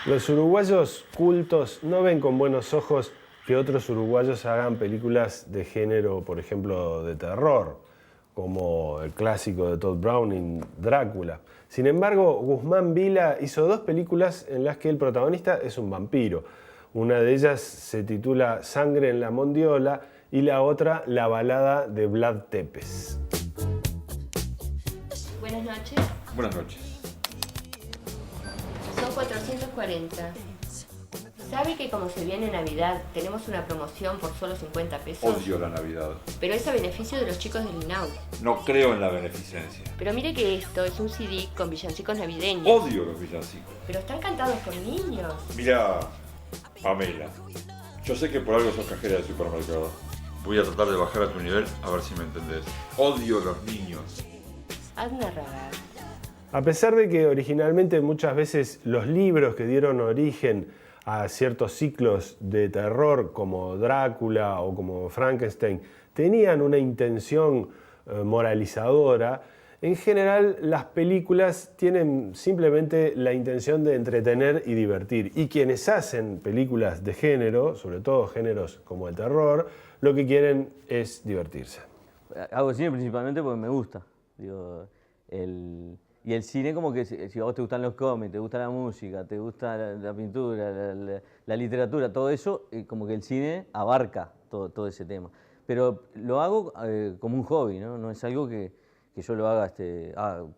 Los uruguayos cultos no ven con buenos ojos que otros uruguayos hagan películas de género, por ejemplo, de terror, como el clásico de Todd Browning, Drácula. Sin embargo, Guzmán Vila hizo dos películas en las que el protagonista es un vampiro. Una de ellas se titula Sangre en la Mondiola y la otra La balada de Vlad Tepes. Buenas noches. Buenas noches. Son 440. ¿Sabe que como se viene Navidad, tenemos una promoción por solo 50 pesos? Odio la Navidad. Pero es a beneficio de los chicos del INAU. No creo en la beneficencia. Pero mire que esto es un CD con villancicos navideños. Odio los villancicos. Pero están cantados por niños. Mira, Pamela, yo sé que por algo sos cajera del supermercado. Voy a tratar de bajar a tu nivel a ver si me entendés. Odio los niños. Hazme ragar. A pesar de que originalmente muchas veces los libros que dieron origen a ciertos ciclos de terror como Drácula o como Frankenstein tenían una intención moralizadora, en general las películas tienen simplemente la intención de entretener y divertir. Y quienes hacen películas de género, sobre todo géneros como el terror, lo que quieren es divertirse. Hago cine principalmente porque me gusta. Digo, y el cine como que si a vos te gustan los cómics, te gusta la música, te gusta la pintura, la literatura, todo eso, como que el cine abarca todo ese tema. Pero lo hago como un hobby, ¿no? No es algo que yo lo haga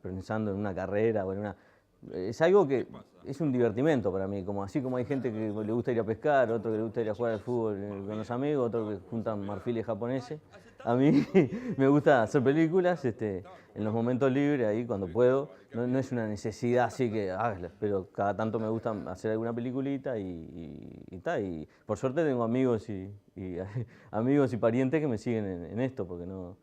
pensando en una carrera o en una... Es algo que es un divertimento para mí, como así como hay gente que le gusta ir a pescar, otro que le gusta ir a jugar al fútbol con los amigos, otro que juntan marfiles japoneses. A mí me gusta hacer películas en los momentos libres, ahí cuando puedo. No es una necesidad así que hágaslas, pero cada tanto me gusta hacer alguna peliculita y por suerte tengo amigos amigos y parientes que me siguen en esto, porque no...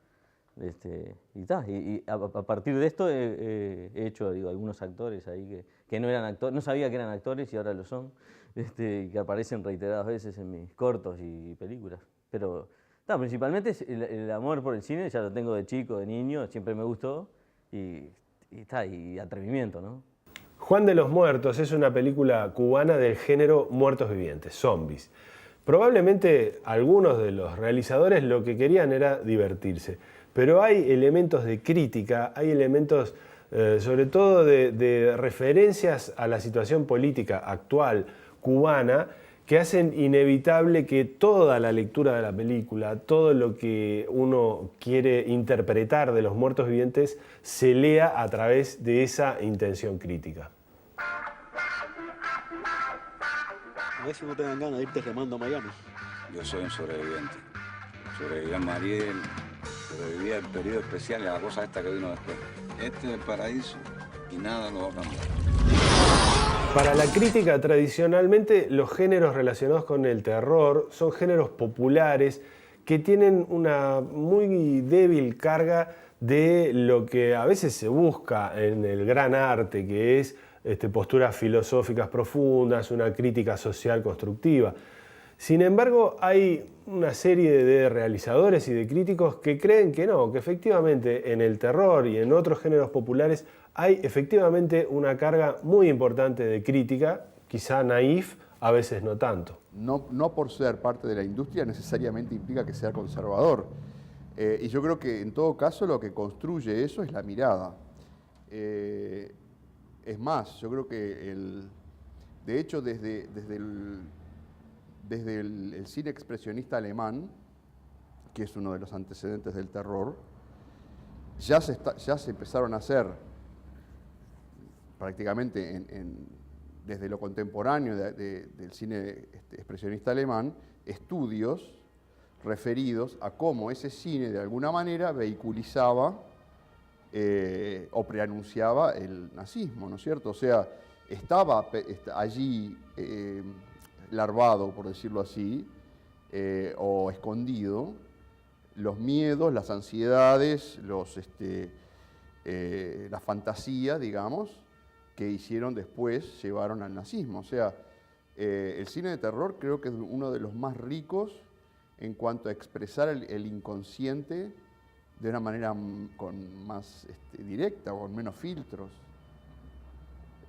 a partir de esto he hecho algunos actores ahí que no eran actores, no sabía que eran actores y ahora lo son, y que aparecen reiteradas veces en mis cortos y películas. Pero principalmente es el amor por el cine, ya lo tengo de chico, de niño, siempre me gustó y atrevimiento, ¿no? Juan de los Muertos es una película cubana del género muertos vivientes, zombies. Probablemente algunos de los realizadores lo que querían era divertirse, pero hay elementos de crítica, hay elementos sobre todo de referencias a la situación política actual cubana que hacen inevitable que toda la lectura de la película, todo lo que uno quiere interpretar de los muertos vivientes, se lea a través de esa intención crítica. A ver si no tengan ganas de irte remando a Miami. Yo soy un sobreviviente. Sobreviví a Mariel, sobreviví al periodo especial y a la cosa esta que vino después. Este es el paraíso y nada lo va a cambiar. Para la crítica, tradicionalmente, los géneros relacionados con el terror son géneros populares que tienen una muy débil carga de lo que a veces se busca en el gran arte, que es posturas filosóficas profundas, una crítica social constructiva. Sin embargo, hay una serie de realizadores y de críticos que creen que no, que efectivamente en el terror y en otros géneros populares hay efectivamente una carga muy importante de crítica, quizá naif, a veces no tanto. No por ser parte de la industria necesariamente implica que sea conservador. Y yo creo que en todo caso lo que construye eso es la mirada. Es más, yo creo que de hecho desde el cine expresionista alemán, que es uno de los antecedentes del terror, ya se empezaron a hacer prácticamente desde lo contemporáneo del cine expresionista alemán, estudios referidos a cómo ese cine de alguna manera vehiculizaba o preanunciaba el nazismo, ¿no es cierto? O sea, estaba allí larvado, por decirlo así, o escondido, los miedos, las ansiedades, la fantasía, digamos, que hicieron después, llevaron al nazismo. O sea, el cine de terror creo que es uno de los más ricos en cuanto a expresar el inconsciente de una manera más directa, con menos filtros.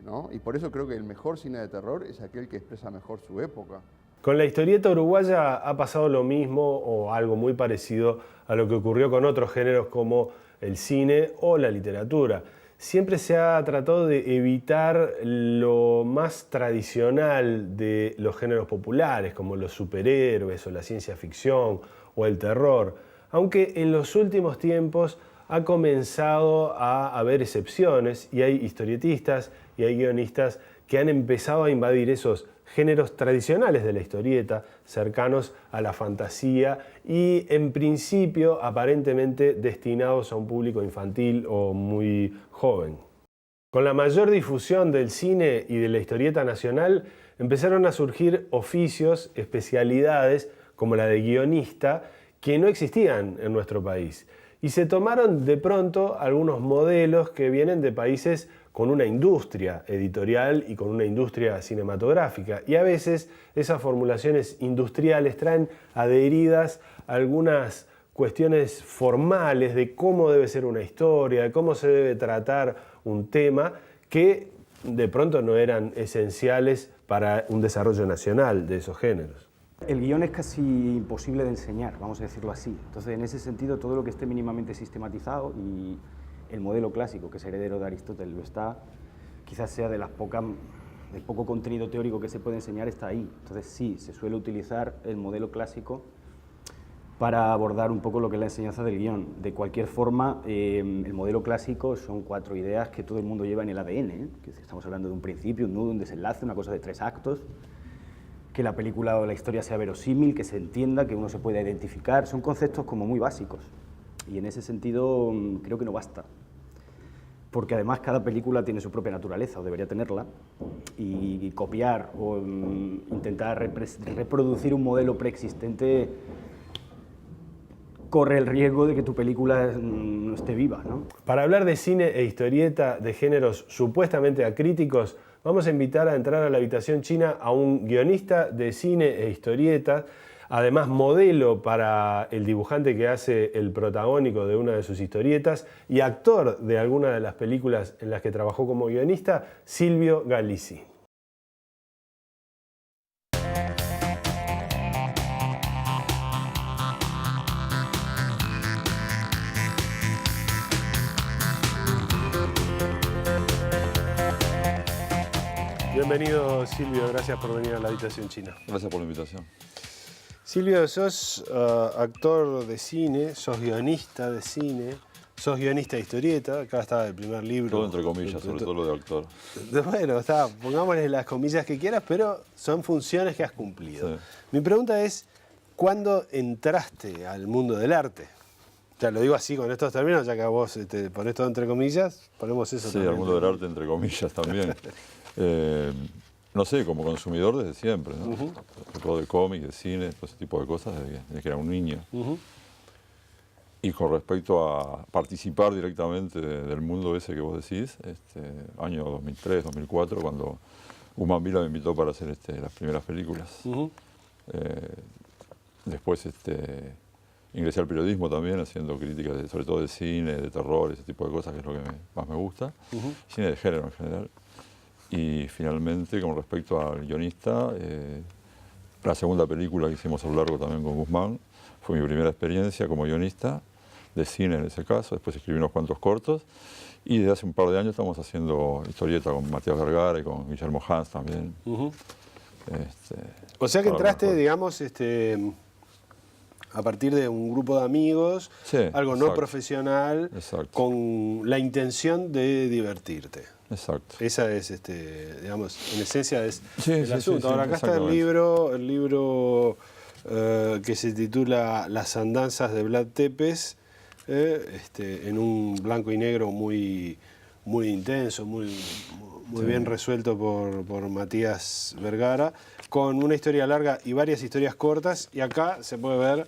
¿no? Y por eso creo que el mejor cine de terror es aquel que expresa mejor su época. Con la historieta uruguaya ha pasado lo mismo o algo muy parecido a lo que ocurrió con otros géneros como el cine o la literatura. Siempre se ha tratado de evitar lo más tradicional de los géneros populares, como los superhéroes o la ciencia ficción o el terror, aunque en los últimos tiempos ha comenzado a haber excepciones y hay historietistas y hay guionistas que han empezado a invadir esos géneros tradicionales de la historieta, cercanos a la fantasía y en principio aparentemente destinados a un público infantil o muy joven. Con la mayor difusión del cine y de la historieta nacional empezaron a surgir oficios, especialidades como la de guionista que no existían en nuestro país y se tomaron de pronto algunos modelos que vienen de países con una industria editorial y con una industria cinematográfica. Y a veces esas formulaciones industriales traen adheridas algunas cuestiones formales de cómo debe ser una historia, de cómo se debe tratar un tema, que de pronto no eran esenciales para un desarrollo nacional de esos géneros. El guión es casi imposible de enseñar, vamos a decirlo así. Entonces, en ese sentido, todo lo que esté mínimamente sistematizado y el modelo clásico, que es heredero de Aristóteles, lo está, quizás sea del poco contenido teórico que se puede enseñar, está ahí. Entonces sí, se suele utilizar el modelo clásico para abordar un poco lo que es la enseñanza del guión. De cualquier forma, el modelo clásico son 4 ideas que todo el mundo lleva en el ADN, que estamos hablando de un principio, un nudo, un desenlace, una cosa de 3 actos, que la película o la historia sea verosímil, que se entienda, que uno se pueda identificar. Son conceptos como muy básicos. Y en ese sentido creo que no basta, porque además cada película tiene su propia naturaleza, o debería tenerla, y copiar o intentar reproducir un modelo preexistente corre el riesgo de que tu película no esté viva, ¿no? Para hablar de cine e historieta de géneros supuestamente acríticos, vamos a invitar a entrar a la habitación china a un guionista de cine e historieta, además modelo para el dibujante que hace el protagónico de una de sus historietas y actor de alguna de las películas en las que trabajó como guionista, Silvio Galizzi. Bienvenido, Silvio, gracias por venir a la habitación china. Gracias por la invitación. Silvio, sos actor de cine, sos guionista de cine, sos guionista de historieta, acá está el primer libro. Todo entre comillas, sobre todo lo de actor. Bueno, pongámosle las comillas que quieras, pero son funciones que has cumplido. Sí. Mi pregunta es, ¿cuándo entraste al mundo del arte? Ya lo digo así con estos términos, ya que a vos ponés todo entre comillas, ponemos eso Sí, también. al mundo del arte entre comillas también. No sé, como consumidor desde siempre, ¿no? Todo de cómic, de cine, todo ese tipo de cosas desde que era un niño. Y con respecto a participar directamente del mundo ese que vos decís, año 2003, 2004, cuando Guzmán Vila me invitó para hacer las primeras películas. Después ingresé al periodismo también, haciendo críticas sobre todo de cine, de terror, ese tipo de cosas, que es lo que más me gusta. Cine de género en general. Y finalmente, con respecto al guionista, la segunda película que hicimos a lo largo también con Guzmán fue mi primera experiencia como guionista, de cine en ese caso. Después escribí unos cuantos cortos y desde hace un par de años estamos haciendo historieta con Matías Vergara y con Guillermo Hans también. O sea que entraste, digamos, a partir de un grupo de amigos, sí, algo exacto, no profesional, exacto, con la intención de divertirte. Exacto. Esa es, digamos, en esencia es Sí, el sí, asunto. sí, Ahora acá está el libro que se titula Las andanzas de Vlad Tepes, en un blanco y negro muy intenso, muy bien resuelto por Matías Vergara, con una historia larga y varias historias cortas, y acá se puede ver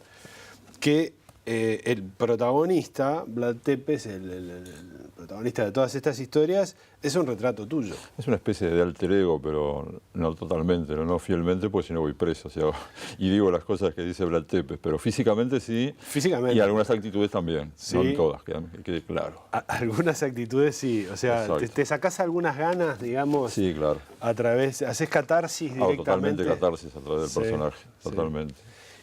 que el protagonista, Vlad Tepes, el protagonista de todas estas historias, es un retrato tuyo. Es una especie de alter ego, pero no totalmente, no fielmente, porque si no voy preso. O sea, y digo las cosas que dice Vlad Tepes, pero físicamente sí. Físicamente. Y algunas actitudes también, ¿Sí? no en todas, que quede claro. Algunas actitudes sí, o sea, te sacás algunas ganas, digamos, Sí, claro. a través, haces catarsis directamente. Totalmente catarsis a través del Sí, personaje, sí. totalmente.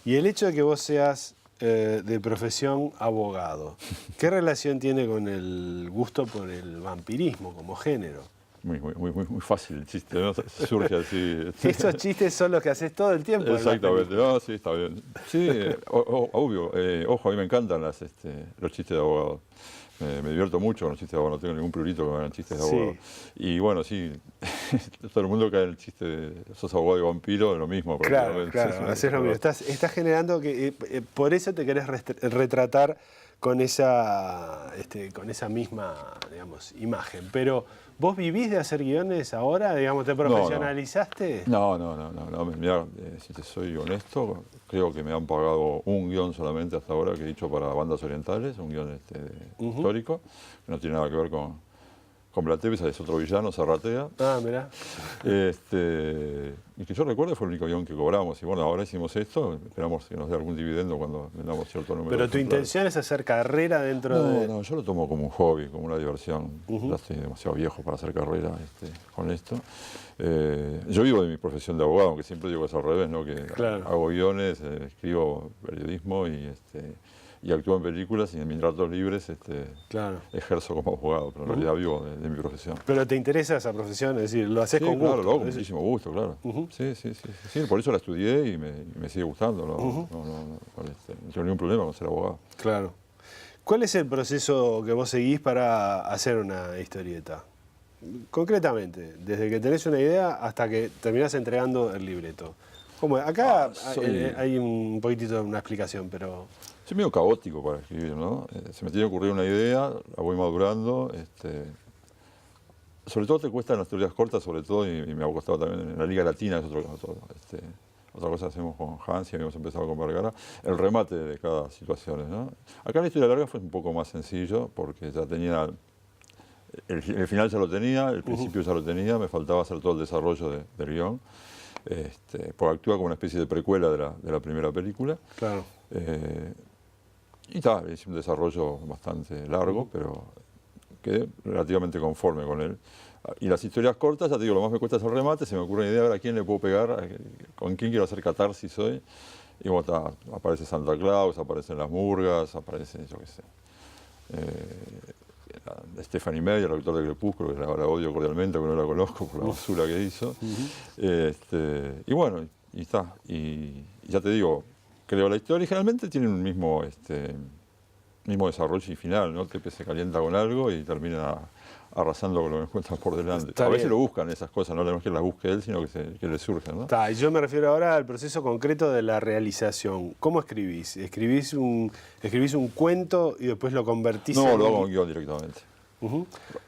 Y el hecho de que vos seas de profesión abogado, ¿qué relación tiene con el gusto por el vampirismo como género? Muy fácil el chiste, ¿no? Surge así. Esos chistes son los que haces todo el tiempo. Exactamente, no, sí, está bien. Sí, obvio, ojo, a mí me encantan los chistes de abogado. Me divierto mucho con los chistes de abogado, no tengo ningún prurito que me hagan chistes de abogado. Y bueno, sí, todo el mundo cae en el chiste de sos abogado y vampiro, es lo mismo. Claro, haces lo mismo. Estás generando que por eso te querés retratar con esa misma, digamos, imagen. Pero, ¿vos vivís de hacer guiones ahora? Digamos, ¿te profesionalizaste? No. Mirá, si te soy honesto, creo que me han pagado un guión solamente hasta ahora que he hecho para Bandas Orientales, un guión histórico, que no tiene nada que ver con Vlad Tepes, es otro villano, Zarratea. Ah, mirá. Y que yo recuerdo fue el único guión que cobramos. Y bueno, ahora hicimos esto, esperamos que nos dé algún dividendo cuando vendamos cierto número. Pero tu intención es hacer carrera dentro de... No, yo lo tomo como un hobby, como una diversión. Ya estoy demasiado viejo para hacer carrera con esto. Yo vivo de mi profesión de abogado, aunque siempre digo que es al revés, ¿no? Que hago guiones, escribo periodismo y actúo en películas y en mis ratos libres ejerzo como abogado, pero en realidad vivo de mi profesión. Pero te interesa esa profesión, es decir, lo haces con gusto. Claro, lo hago con muchísimo gusto, claro. Sí, por eso la estudié y me sigue gustando. No tengo ningún problema con ser abogado. Claro. ¿Cuál es el proceso que vos seguís para hacer una historieta? Concretamente, desde que tenés una idea hasta que terminás entregando el libreto. ¿Cómo es? Acá hay un poquitito de una explicación, pero... Soy medio caótico para escribir, ¿no? Se me tiene que ocurrir una idea, la voy madurando. Sobre todo te cuestan las teorías cortas, sobre todo, y me ha costado también en la Liga Latina, es otra cosa que hacemos con Hans y habíamos empezado con Vergara, el remate de cada situación, ¿no? Acá la historia larga fue un poco más sencillo, porque ya tenía... El final ya lo tenía, el principio ya lo tenía, me faltaba hacer todo el desarrollo del guión. Porque actúa como una especie de precuela de la primera película. Claro. Y hice un desarrollo bastante largo, pero quedé relativamente conforme con él. Y las historias cortas, ya te digo, lo más me cuesta es el remate, se me ocurre una idea de a quién le puedo pegar, con quién quiero hacer catarsis hoy. Y bueno, aparece Santa Claus, aparecen las murgas, aparece, yo qué sé, Stephanie Meyer, el autor de Crepúsculo, que la odio cordialmente, porque no la conozco por la basura que hizo. Y bueno, y está. Y ya te digo, creo la historia y generalmente tienen un mismo desarrollo y final, ¿no? Tepe se calienta con algo y termina arrasando con lo que encuentra por delante. A veces lo buscan esas cosas, no es que las busque él, sino que le surgen, ¿no? Y yo me refiero ahora al proceso concreto de la realización. ¿Cómo escribís? ¿Escribís un cuento y después lo convertís en...? No, lo hago en guión directamente.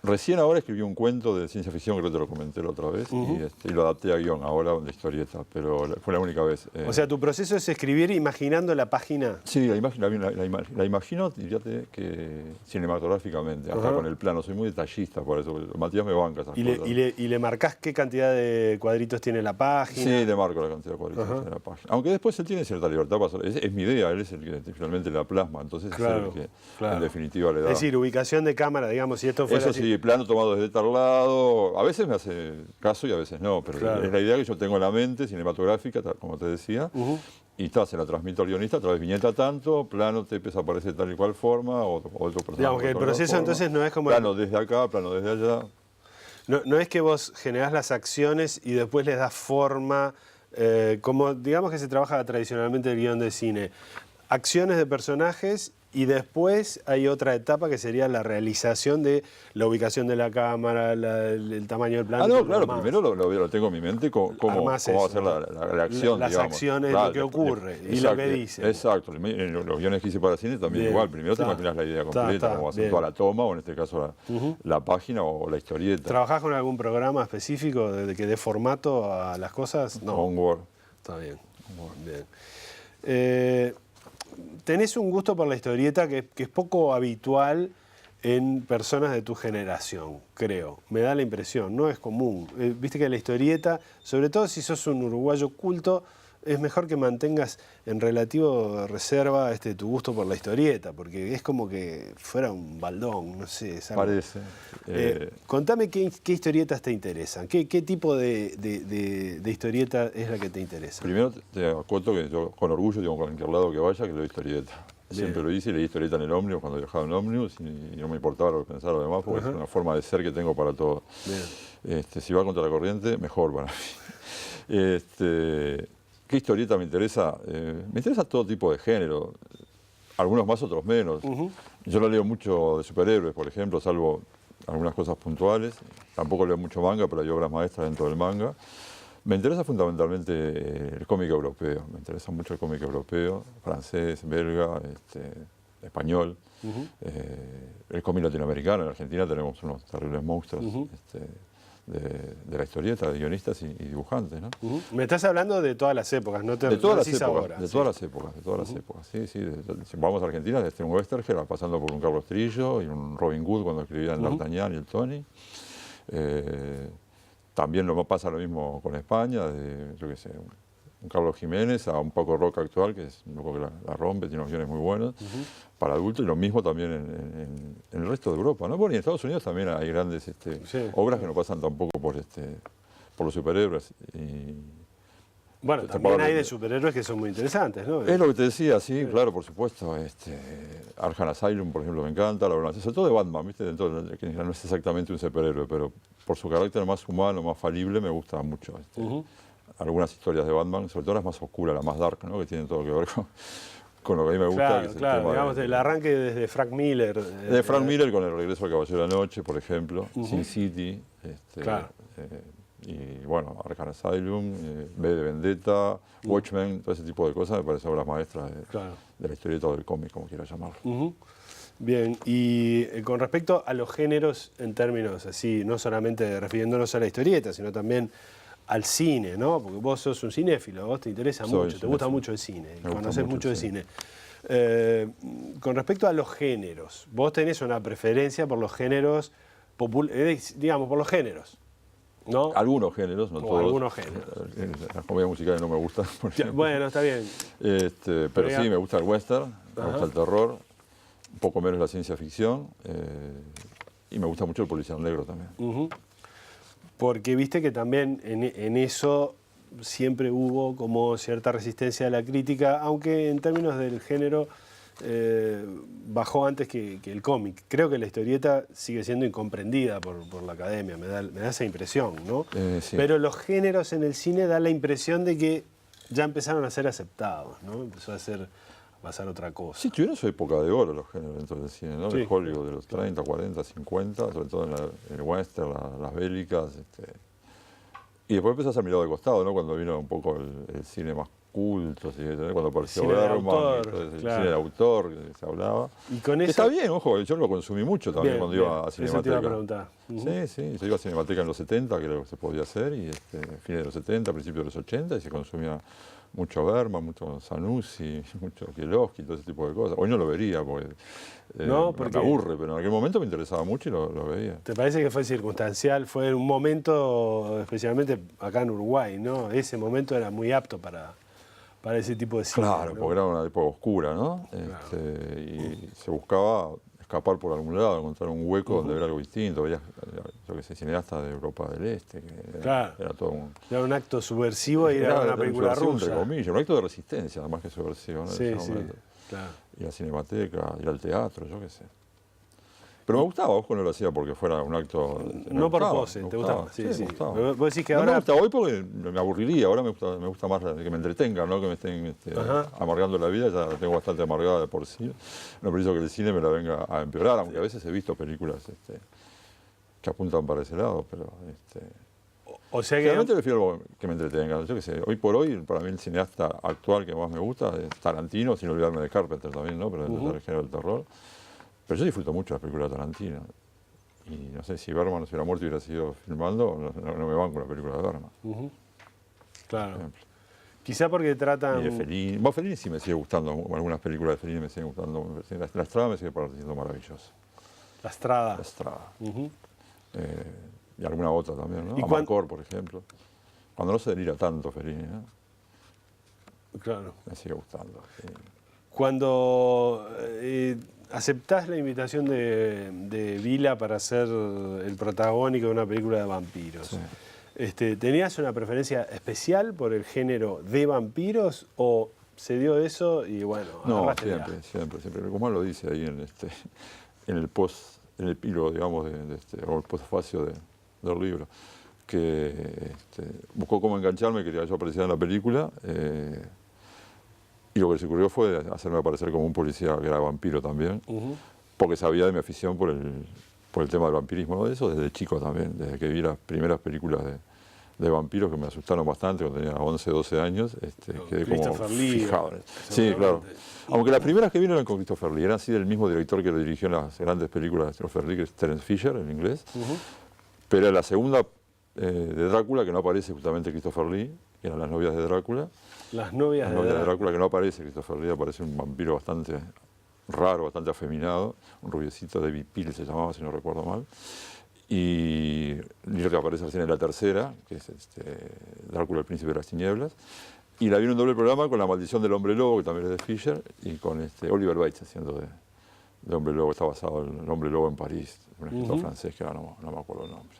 Recién ahora escribí un cuento de ciencia ficción, creo que te lo comenté la otra vez, y lo adapté a guión, ahora de historieta, pero fue la única vez. O sea, tu proceso es escribir imaginando la página. Sí, la imagino, diríate que cinematográficamente, acá con el plano, soy muy detallista por eso, Matías me banca esas cosas. ¿Y le marcás qué cantidad de cuadritos tiene la página? Sí, le marco la cantidad de cuadritos que tiene la página. Aunque después él tiene cierta libertad para hacer, es mi idea, él es el que finalmente la plasma, entonces es el que en definitiva le da. Es decir, ubicación de cámara, digamos, si esto fuera eso así. Sí, plano tomado desde tal lado, a veces me hace caso y a veces no, pero es la idea que yo tengo en la mente, cinematográfica, como te decía, y se la transmito al guionista a través de viñeta tanto, plano Tepes aparece de tal y cual forma, o otro personaje. Digamos que el proceso entonces no es como... Plano desde acá, plano desde allá. No es que vos generás las acciones y después les das forma, como digamos que se trabaja tradicionalmente el guión de cine. Acciones de personajes y después hay otra etapa que sería la realización de la ubicación de la cámara, el tamaño del plano. No, claro, primero lo tengo en mi mente cómo va a ser la acción, las digamos. acciones, lo que ocurre y lo que dice. Exacto, los guiones que hice para cine también igual. Primero te imaginas la idea completa, cómo va a ser toda la toma, o en este caso la página o la historieta. ¿Trabajás con algún programa específico que dé formato a las cosas? No. Con Word. Está bien. Bien. tenés un gusto por la historieta que es poco habitual en personas de tu generación, creo. Me da la impresión, no es común. Viste que la historieta, sobre todo si sos un uruguayo culto, es mejor que mantengas en relativo reserva tu gusto por la historieta, porque es como que fuera un baldón, no sé. Es algo. Parece. Contame qué historietas te interesan, qué tipo de historieta es la que te interesa. Primero te acoto que yo con orgullo digo, con cualquier lado que vaya, que leo historieta. Siempre lo hice y leí historieta en el ómnibus cuando viajaba en ómnibus y no me importaba lo que pensara lo demás, porque es una forma de ser que tengo para todo. Si va contra la corriente, mejor para mí. ¿Qué historieta me interesa? Me interesa todo tipo de género, algunos más, otros menos. Yo no leo mucho de superhéroes, por ejemplo, salvo algunas cosas puntuales. Tampoco leo mucho manga, pero hay obras maestras dentro del manga. Me interesa fundamentalmente el cómic europeo, me interesa mucho el cómic europeo, francés, belga, español, el cómic latinoamericano. En Argentina tenemos unos terribles monstruos de la historieta, de guionistas y dibujantes, ¿no? Me estás hablando de todas las épocas, no te de todas las decís épocas, ahora. de todas las épocas, de todas las épocas. Sí, sí. Si vamos a Argentina, desde un Westerger, pasando por un Carlos Trillo y un Robin Hood cuando escribían D'Artagnan y el Tony. También pasa lo mismo con España, de, yo qué sé, un Carlos Jiménez a un Paco Roca actual, que es un poco que la rompe, tiene unos guiones muy buenos para adultos, y lo mismo también en el resto de Europa, ¿no? Bueno, y en Estados Unidos también hay grandes obras que no pasan tampoco por los superhéroes. Bueno, también hay de superhéroes que son muy interesantes, ¿no? Es lo que te decía, sí, claro, por supuesto. Arkham Asylum, por ejemplo, me encanta, sobre todo de Batman, ¿viste? Que no es exactamente un superhéroe, pero por su carácter más humano, más falible, me gusta mucho. Algunas historias de Batman, sobre todo las más oscuras, las más dark, ¿no? Que tienen todo que ver con lo que a mí me gusta. Claro, que es claro, el tema digamos, el arranque desde Frank Miller. De Frank Miller con El regreso del caballero de la noche, por ejemplo, Sin City. Claro. Y bueno, Arkham Asylum, V de Vendetta, Watchmen, todo ese tipo de cosas me parecen obras maestras de la historieta o del cómic, como quieras llamarlo. Bien, y con respecto a los géneros en términos así, no solamente refiriéndonos a la historieta, sino también al cine, ¿no? Porque vos sos un cinéfilo, vos te interesa mucho, te gusta mucho el cine, conocés mucho de cine. Con respecto a los géneros, vos tenés una preferencia por los géneros, digamos, por los géneros, ¿no? Algunos géneros, no todos. Algunos géneros. Las comedias musicales no me gustan, por ejemplo. Bueno, está bien. Pero sí, me gusta el western, me gusta el terror, un poco menos la ciencia ficción, y me gusta mucho el policial negro también. Porque viste que también en eso siempre hubo como cierta resistencia a la crítica, aunque en términos del género bajó antes que el cómic. Creo que la historieta sigue siendo incomprendida por la academia, me da esa impresión, ¿no? Sí. Pero los géneros en el cine da la impresión de que ya empezaron a ser aceptados, ¿no? Empezó a pasar otra cosa. Sí, tuvieron su época de oro los géneros dentro del cine, ¿no? Sí. De Hollywood, de los 30, 40, 50, sobre todo en el western, las bélicas. Y después empezó a ser mirado de costado, ¿no? Cuando vino un poco el cine más culto, cuando apareció Cine de Bergman, autor, el claro. cine de autor que se hablaba. Y con eso, Está bien, ojo, yo lo consumí mucho también Bien, cuando bien. iba a Eso te iba Cinemateca. a preguntar. Sí, yo iba a Cinemateca en los 70, que era lo que se podía hacer, y fines de los 70, principios de los 80, y se consumía mucho Bergman, mucho Zanussi, mucho Kieslowski, todo ese tipo de cosas. Hoy no lo vería porque, porque me aburre, pero en aquel momento me interesaba mucho y lo veía. ¿te parece que fue circunstancial? Fue un momento, especialmente acá en Uruguay, ¿no? Ese momento era muy apto para ese tipo de cine. Claro, ¿no? porque era una época oscura, ¿no? Y se buscaba escapar por algún lado, encontrar un hueco donde ver algo distinto. Veías, yo qué sé, cineastas de Europa del Este, que era todo era un acto subversivo y era una película rusa. Entre comillas, un acto de resistencia, además que subversivo, ¿no? Sí, claro. Ir a Cinemateca, ir al teatro, yo qué sé. Pero me gustaba, ojo, no lo hacía porque fuera un acto... No por pose, ¿te gustaba? Sí. Me gustaba. Vos decís que No ahora... me gusta hoy porque me aburriría, ahora me gusta más que me entretengan, ¿no? Que me estén amargando la vida, ya la tengo bastante amargada de por sí. No preciso que el cine me la venga a empeorar, aunque a veces he visto películas que apuntan para ese lado, pero... O sea que... Realmente prefiero que me entretengan, yo qué sé. Hoy por hoy, para mí el cineasta actual que más me gusta es Tarantino, sin olvidarme de Carpenter también, ¿no? Pero dentro del género del terror. Pero yo disfruto mucho las películas de Tarantino. Y no sé si Bergman no se hubiera muerto y hubiera seguido filmando, no me van con la película de Bergman. Claro. Quizá porque tratan... Y de Fellini. Bueno, Fellini sí me sigue gustando, algunas películas de Fellini me siguen gustando. La Estrada me sigue pareciendo maravillosa. La Estrada. La Estrada. Y alguna otra también, ¿no? ¿Y Amarcord, por ejemplo. Cuando no se delira tanto Fellini, ¿no? Claro. Me sigue gustando. Sí. Cuando aceptás la invitación de Vila para ser el protagónico de una película de vampiros, Sí. ¿Tenías una preferencia especial por el género de vampiros o se dio eso y bueno, No, agarraste el viaje? siempre. Como él lo dice ahí en el epílogo, digamos, o el postfacio del libro, que buscó cómo engancharme, quería que yo apareciera en la película. Y lo que se ocurrió fue hacerme aparecer como un policía que era vampiro también, porque sabía de mi afición por el tema del vampirismo, ¿no? Eso desde chico también, desde que vi las primeras películas de vampiros que me asustaron bastante cuando tenía 11, 12 años, quedé como fijado. Sí, claro. Aunque las primeras que vi no eran con Christopher Lee, eran así del mismo director que lo dirigió en las grandes películas de Christopher Lee, que es Terence Fisher en inglés, pero era la segunda de Drácula que no aparece justamente Christopher Lee, que eran Las novias de Drácula. Las novias de Drácula, que no aparece Christopher Lee, aparece un vampiro bastante raro, bastante afeminado, un rubiecito, David Peel se llamaba, si no recuerdo mal. Y Lee aparece recién en la tercera, que es Drácula, el príncipe de las tinieblas. Y la vi en un doble programa con La maldición del hombre lobo, que también es de Fisher, y con Oliver Bates haciendo de hombre lobo. Está basado en el hombre lobo en París, un escritor francés que ahora no me acuerdo el nombre.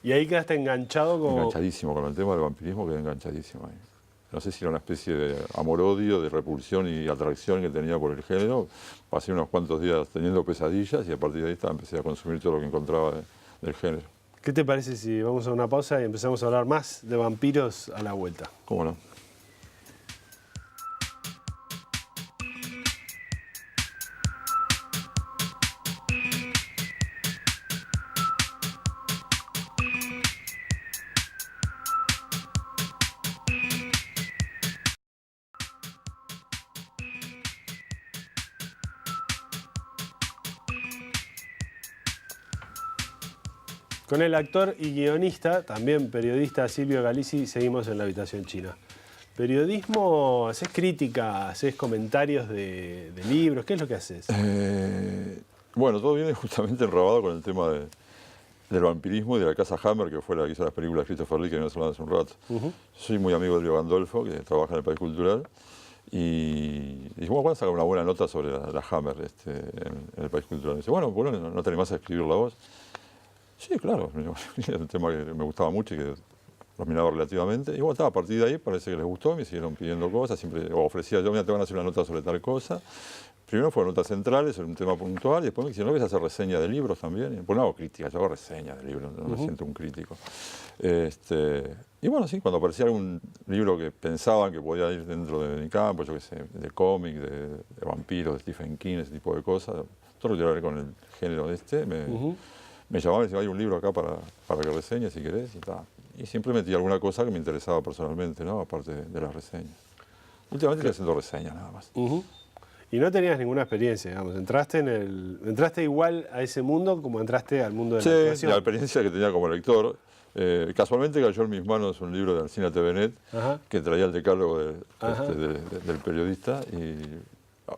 Y ahí quedaste enganchado como... Enganchadísimo con el tema del vampirismo, quedé enganchadísimo ahí. No sé si era una especie de amor-odio, de repulsión y atracción que tenía por el género. Pasé unos cuantos días teniendo pesadillas y a partir de ahí empecé a consumir todo lo que encontraba del género. ¿Qué te parece si vamos a una pausa y empezamos a hablar más de vampiros a la vuelta? ¿Cómo no? Con el actor y guionista, también periodista Silvio Galizzi, seguimos en La habitación china. Periodismo, ¿haces crítica, haces comentarios de libros? ¿Qué es lo que haces? Bueno, todo viene justamente enrabado con el tema del vampirismo y de la casa Hammer, que fue la que hizo las películas de Christopher Lee, que habíamos hablado hace un rato. Soy muy amigo de Leo Gandolfo, que trabaja en el País Cultural, y dijimos, ¿cuándo sacar una buena nota sobre la Hammer en el País Cultural? Y dice, bueno, ¿no te animás a escribirla vos? Sí, claro, era un tema que me gustaba mucho y que los miraba relativamente. Y bueno, a partir de ahí parece que les gustó, me siguieron pidiendo cosas, siempre ofrecía yo, mira, te van a hacer una nota sobre tal cosa. Primero fueron notas centrales sobre un tema puntual y después me dijeron, ¿no ves hacer reseña de libros también? Pues no hago críticas, yo hago reseñas de libros, no me siento un crítico. Y bueno, sí, cuando aparecía algún libro que pensaban que podía ir dentro de mi campo, yo qué sé, de cómic, de vampiros, de Stephen King, ese tipo de cosas, todo lo que tiene que ver con el género me llamaban y decían, hay un libro acá para que reseñes si querés y tal. Y siempre metí alguna cosa que me interesaba personalmente, ¿no? Aparte de las reseñas. Últimamente estoy haciendo reseñas nada más. Y no tenías ninguna experiencia, digamos, entraste igual a ese mundo como entraste al mundo de la actuación. Sí, la experiencia que tenía como lector. Casualmente cayó en mis manos un libro de Alcina TVNet que traía el decálogo del periodista y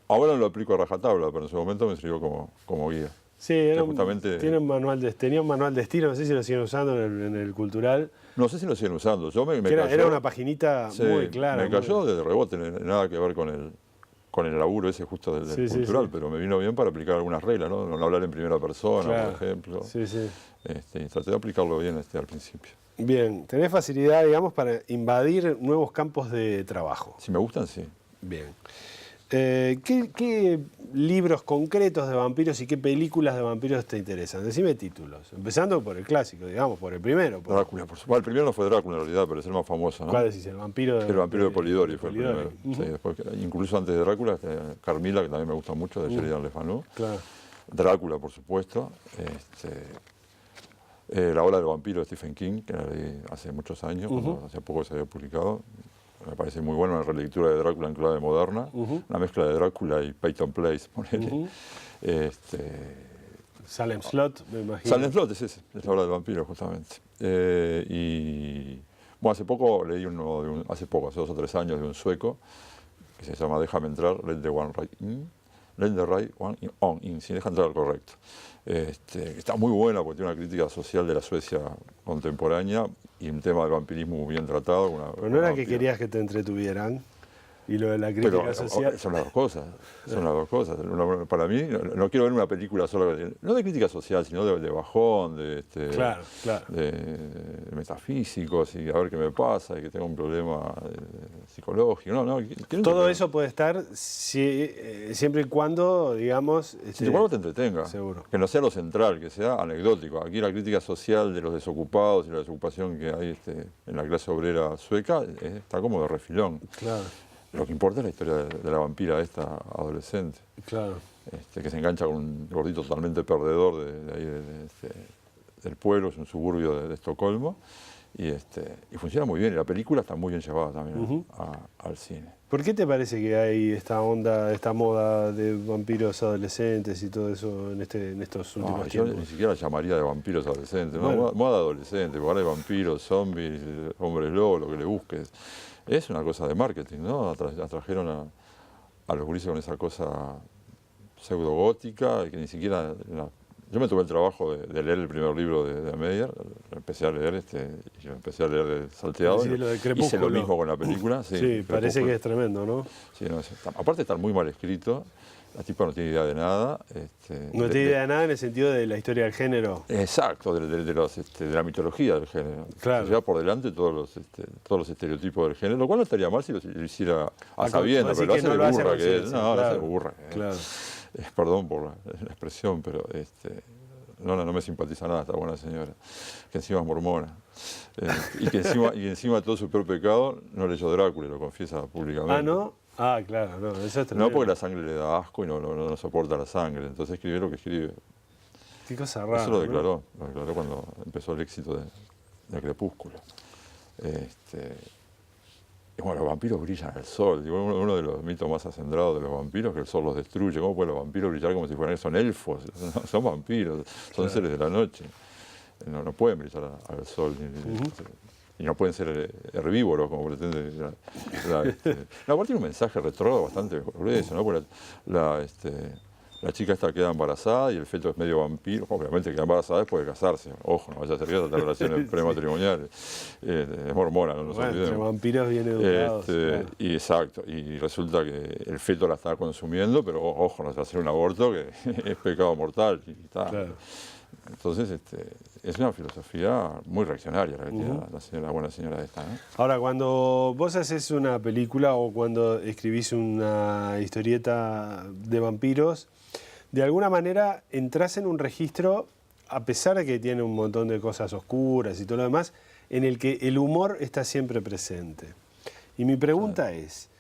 ahora lo aplico a rajatabla, pero en ese momento me sirvió como guía. Sí, tenía un manual de estilo, no sé si lo siguen usando en el cultural. No sé si lo siguen usando. Era una paginita muy clara. Me cayó de rebote, nada que ver con el laburo ese justo del cultural, pero me vino bien para aplicar algunas reglas, ¿no? No hablar en primera persona, por ejemplo. Y traté de aplicarlo bien al principio. Bien, tenés facilidad, digamos, para invadir nuevos campos de trabajo. Si me gustan, sí. Bien. ¿Qué libros concretos de vampiros y qué películas de vampiros te interesan? Decime títulos. Empezando por el clásico, digamos, por el primero. Drácula, por supuesto. El primero no fue Drácula en realidad, pero es el más famoso, ¿no? ¿Cuál decís? El vampiro de Polidori fue el primero. Sí, después, incluso antes de Drácula, Carmila, que también me gusta mucho, de Sheridan Le Fanu. Claro. Drácula, por supuesto. La ola del vampiro de Stephen King, que la leí hace muchos años, cuando hace poco se había publicado. Me parece muy buena una relectura de Drácula en clave moderna, una mezcla de Drácula y Peyton Place, ponele. Salem Slot, me imagino. Salem Slot es ese, es la hora del vampiro, justamente. Y Bueno, hace poco leí hace 2 o 3 años, de un sueco que se llama Déjame entrar, Let the right one in, si deja entrar al correcto. Está muy buena porque tiene una crítica social de la Suecia contemporánea y un tema del vampirismo muy bien tratado. Pero no era que querías que te entretuvieran. Y lo de la crítica social. Son las dos cosas. Son las dos cosas. Para mí, no quiero ver una película solo, no de crítica social, sino de bajón, de metafísicos y a ver qué me pasa y que tengo un problema psicológico. Todo eso puede estar siempre y cuando, digamos. Siempre y cuando te entretenga. Seguro. Que no sea lo central, que sea anecdótico. Aquí la crítica social de los desocupados y la desocupación que hay en la clase obrera sueca está como de refilón. Claro. Lo que importa es la historia de la vampira esta adolescente. Claro. Que se engancha con un gordito totalmente perdedor de ahí del pueblo, es un suburbio de Estocolmo, y funciona muy bien. Y la película está muy bien llevada también al cine. ¿Por qué te parece que hay esta onda, esta moda de vampiros adolescentes y todo eso en estos últimos Yo tiempos? ni siquiera llamaría de vampiros adolescentes, Bueno. moda adolescente, porque ahora hay vampiros, zombies, hombres lobo, lo que le busques. Es una cosa de marketing, ¿no? Atrajeron a los gurises con esa cosa pseudo-gótica, que ni siquiera... Yo me tomé el trabajo de leer el primer libro de Meyer, empecé a leer y empecé a leer salteado. Sí, lo de Crepúsculo. Hice lo mismo con la película. Sí, parece que es tremendo, ¿no? Sí, aparte de estar muy mal escrito, la tipa no tiene idea de nada. No tiene idea de nada en el sentido de la historia del género. Exacto, de la mitología del género. Claro. Se lleva por delante todos los estereotipos del género, lo cual no estaría mal si lo hiciera a sabiendo, pero lo hace de burra que es. No, lo hace de burra. Claro. Perdón por la expresión, pero no me simpatiza nada esta buena señora, que encima es mormona. Y que encima de todo su peor pecado no leyó Drácula y lo confiesa públicamente. Ah, ¿no? Ah, claro, no, eso es tremendo. No, porque la sangre le da asco y no soporta la sangre, entonces escribe lo que escribe. Qué cosa rara. Eso lo declaró cuando empezó el éxito de Crepúsculo. Bueno, los vampiros brillan al sol. Digo, uno de los mitos más acendrados de los vampiros es que el sol los destruye. ¿Cómo pueden los vampiros brillar como si fueran son elfos? No, son vampiros, son seres de la noche. No pueden brillar al sol. Y no pueden ser herbívoros como pretende. Aparte tiene un mensaje retrógrado bastante grueso, ¿no? Porque la chica esta queda embarazada y el feto es medio vampiro. Obviamente queda embarazada después de casarse. Ojo, no vaya a ser que haya relaciones prematrimoniales. Es mormona, no nos olvidemos. Entre vampiros bien educados. Claro. Y exacto. Y resulta que el feto la está consumiendo, pero ojo, no se va a hacer un aborto que es pecado mortal. Y está. Claro. Entonces, es una filosofía muy reaccionaria la que tiene la buena señora esta, ¿no? Ahora, cuando vos haces una película o cuando escribís una historieta de vampiros, de alguna manera entras en un registro, a pesar de que tiene un montón de cosas oscuras y todo lo demás, en el que el humor está siempre presente. Y mi pregunta es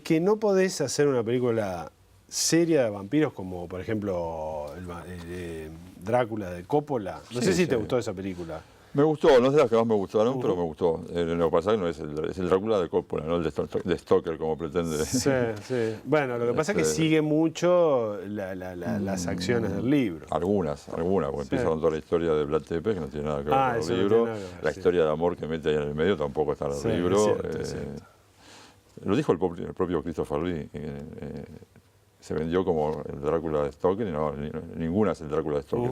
que no podés hacer una película seria de vampiros como, por ejemplo, Drácula de Coppola. No sé si te gustó esa película. Me gustó, no es de las que más me gustaron, pero me gustó. Lo que pasa es que no es el Drácula de Coppola, no el de Stoker, como pretende. Sí. Bueno, lo que pasa es que sigue mucho las acciones del libro. Algunas, porque empieza con toda la historia de Vlad Tepes, que no tiene nada que ver con el libro. La historia de amor que mete ahí en el medio tampoco está en el libro. Es cierto. Lo dijo el propio Christopher Lee. Se vendió como el Drácula de Stoker y no, ninguna es el Drácula de Stoker.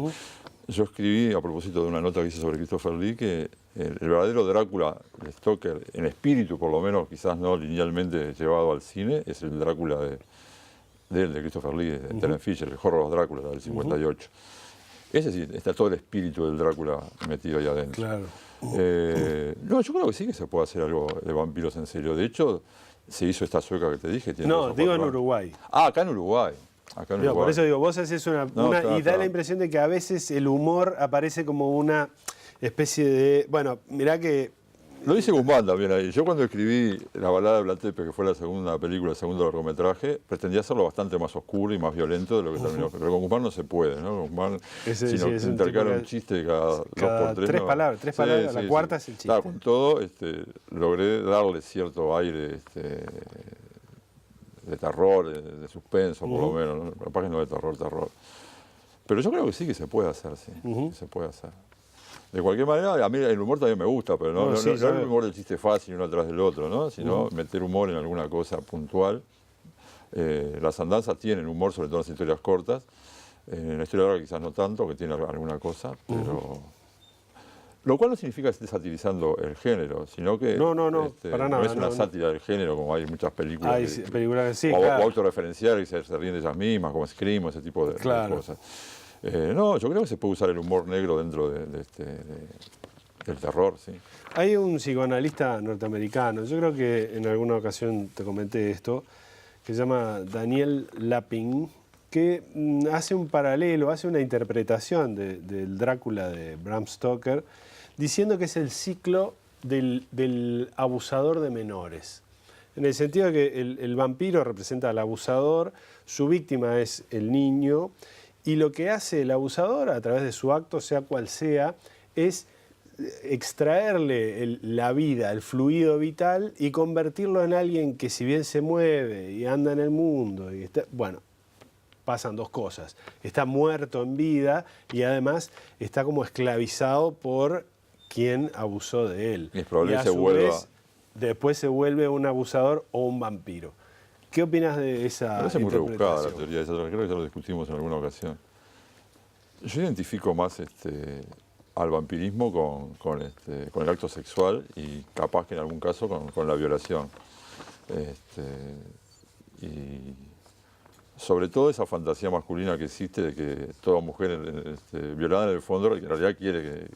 Yo escribí, a propósito de una nota que hice sobre Christopher Lee, que el verdadero Drácula de Stoker, en espíritu por lo menos, quizás no linealmente llevado al cine, es el Drácula de Christopher Lee, de Terence Fisher, el Horror of Drácula del 58. Ese sí, está todo el espíritu del Drácula metido ahí adentro. Claro. No, yo creo que sí que se puede hacer algo de vampiros en serio. De hecho, se hizo esta sueca que te dije. No, digo en Uruguay. Acá en Uruguay. Por eso digo, vos haces y da la impresión de que a veces el humor aparece como una especie de... Bueno, mirá que... Lo dice Guzmán también ahí. Yo cuando escribí La balada de Vlad Tepes, que fue la segunda película, el segundo largometraje, pretendía hacerlo bastante más oscuro y más violento de lo que terminó. Pero con Guzmán no se puede, ¿no? Guzmán, si no intercala un chiste cada 2 por 3. Tres palabras, la cuarta es el chiste. Claro, con todo logré darle cierto aire de terror, de suspenso, por lo menos, ¿no? Capaz que no de terror. Pero yo creo que sí que se puede hacer, sí. Se puede hacer. De cualquier manera, a mí el humor también me gusta, pero no, No, sí, no ¿sabes? el humor del chiste fácil uno atrás del otro, ¿no? Sino meter humor en alguna cosa puntual. Las andanzas tienen humor, sobre todo en las historias cortas. En la historia larga quizás no tanto, que tiene alguna cosa, pero... Lo cual no significa que esté satirizando el género, sino que No, para nada, no es una no. sátira del género, como hay muchas películas. Hay películas que sí, o claro. autorreferenciales que se ríen de ellas mismas, como Scream, o ese tipo de Claro. cosas. No, yo creo que se puede usar el humor negro dentro del terror, sí. Hay un psicoanalista norteamericano, yo creo que en alguna ocasión te comenté esto, que se llama Daniel Lapin, que hace un paralelo, hace una interpretación del Drácula de Bram Stoker, diciendo que es el ciclo del abusador de menores. En el sentido de que el vampiro representa al abusador, su víctima es el niño, y lo que hace el abusador a través de su acto, sea cual sea, es extraerle la vida, el fluido vital y convertirlo en alguien que si bien se mueve y anda en el mundo, y está, bueno, pasan dos cosas. Está muerto en vida y además está como esclavizado por quien abusó de él. Y es probable a que se su vuelva... vez, después se vuelve un abusador o un vampiro. ¿Qué opinas de esa Parece muy rebuscada la interpretación? teoría esa, creo que ya lo discutimos en alguna ocasión. Yo identifico más al vampirismo con el acto sexual y capaz que en algún caso con la violación. Y sobre todo esa fantasía masculina que existe de que toda mujer violada en el fondo en realidad quiere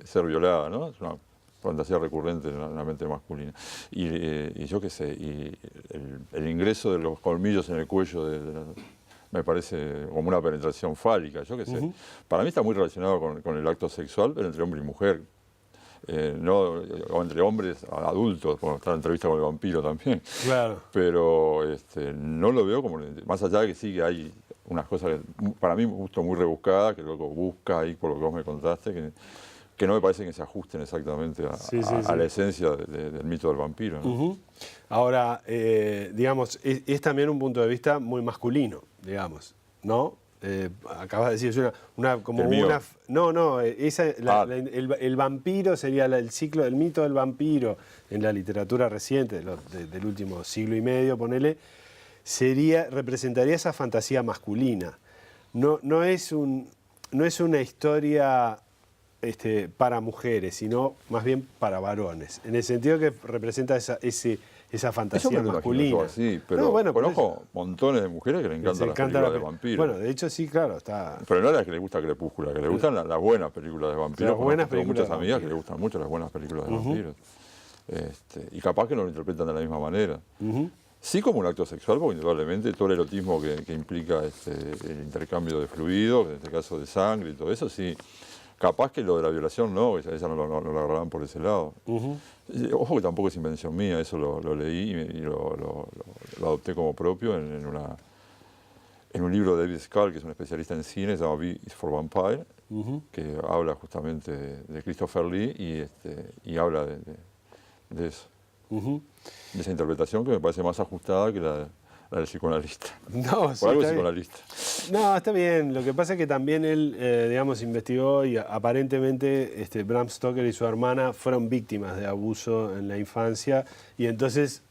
ser violada, ¿no? Es una fantasía recurrente en la mente masculina. Y yo qué sé, y el ingreso de los colmillos en el cuello me parece como una penetración fálica, yo qué sé. Para mí está muy relacionado con el acto sexual, pero entre hombre y mujer. O entre hombres adultos, como está la entrevista con el vampiro también. Claro. Pero no lo veo como, más allá de que sí que hay unas cosas que para mí justo muy rebuscadas, que luego busca ahí por lo que vos me contaste, que no me parece que se ajusten exactamente a la esencia del mito del vampiro, ¿no? Ahora, digamos, es también un punto de vista muy masculino, digamos, ¿no? Acabas de decir, es como ¿El mío? una... No, el vampiro sería el ciclo, el mito del vampiro en la literatura reciente, del último siglo y medio, ponele, representaría esa fantasía masculina. No es una historia para mujeres, sino más bien para varones, en el sentido que representa esa fantasía Eso me lo masculina. imagino así, pero No, bueno, conozco montones de mujeres que le encantan las películas de vampiros. Bueno, de hecho sí, claro, está... Pero no a las que les gusta Crepúsculo, a las que les gustan las buenas películas de vampiros. Las buenas Tengo películas muchas de amigas vampiros. que les gustan mucho las buenas películas de vampiros. Y capaz que no lo interpretan de la misma manera. Sí como un acto sexual, porque indudablemente todo el erotismo que implica el intercambio de fluidos, en este caso de sangre y todo eso, sí. Capaz que lo de la violación no, ella no lo agarraban por ese lado. Ojo que tampoco es invención mía, eso lo leí y lo adopté como propio en un libro de David Scull, que es un especialista en cine, se llama V is for Vampire, que habla justamente de Christopher Lee y habla de eso. De esa interpretación que me parece más ajustada que la del psicoanalista. No, sí, Por algo está bien. psicoanalista. No, está bien. Lo que pasa es que también él, digamos, investigó y aparentemente Bram Stoker y su hermana fueron víctimas de abuso en la infancia y entonces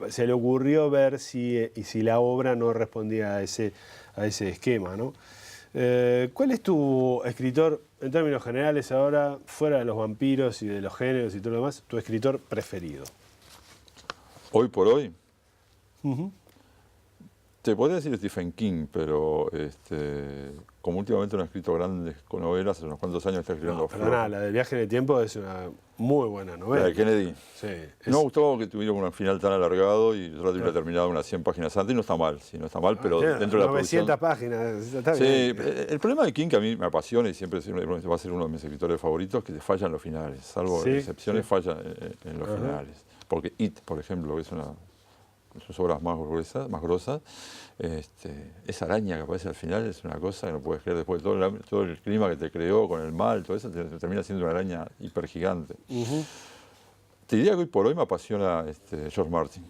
se le ocurrió ver si la obra no respondía a ese esquema, ¿no? ¿Cuál es tu escritor, en términos generales ahora, fuera de los vampiros y de los géneros y todo lo demás, tu escritor preferido? Hoy por hoy, te podría decir Stephen King, pero como últimamente no ha escrito grandes novelas, hace unos cuantos años está escribiendo Perdona, la del viaje en el tiempo es una muy buena novela. La de Kennedy. Sí, No me gustó que tuviera un final tan alargado y yo la tuviera terminado unas 100 páginas antes y no está mal, sí, no está mal, pero tiene dentro de la 900 producción... páginas, está Sí, bien. el problema de King, que a mí me apasiona y siempre va a ser uno de mis escritores favoritos, que fallan los finales, salvo Sí, excepciones, sí. falla en los finales. Porque It, por ejemplo, que es una de sus obras más grosas, esa araña que aparece al final es una cosa que no puedes creer después de todo el clima que te creó con el mal, todo eso, termina siendo una araña hipergigante. Te diría que hoy por hoy me apasiona George Martin,